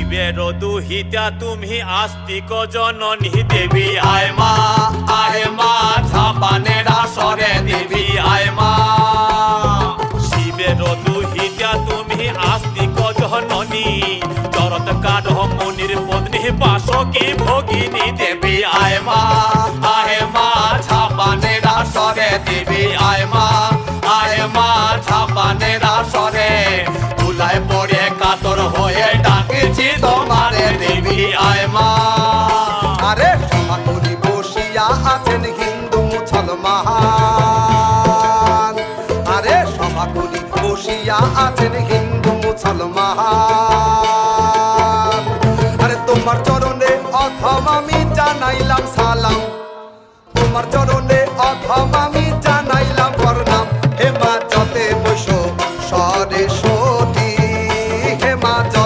শিবের দুহিতা তুমি আস্তিক জননী দেবী আয় মা ঝাপানের আসরে দেবী আয় মা। শিবের দুহিতা তুমি আস্তিক জননী চরত কাঠ মুনির পত্নী বাসকি ভগিনী দেবী আয় মা ঝাপানের আসরে দেবী আয় মা ঝাপানের আসরে তুলায় পড়ে কাতর হয়ে ডাকছি তোমারে দেবী আয় মা। আরে সমাকুলি বসিয়া আছেন হিন্দু মুসলমান, আরে সমাকুলি বসিয়া আছেন হিন্দু মুসলমান। আরে তোমার চরণে অথম আমি জানাইলাম সালাম, তোমার চরণে অথম আমি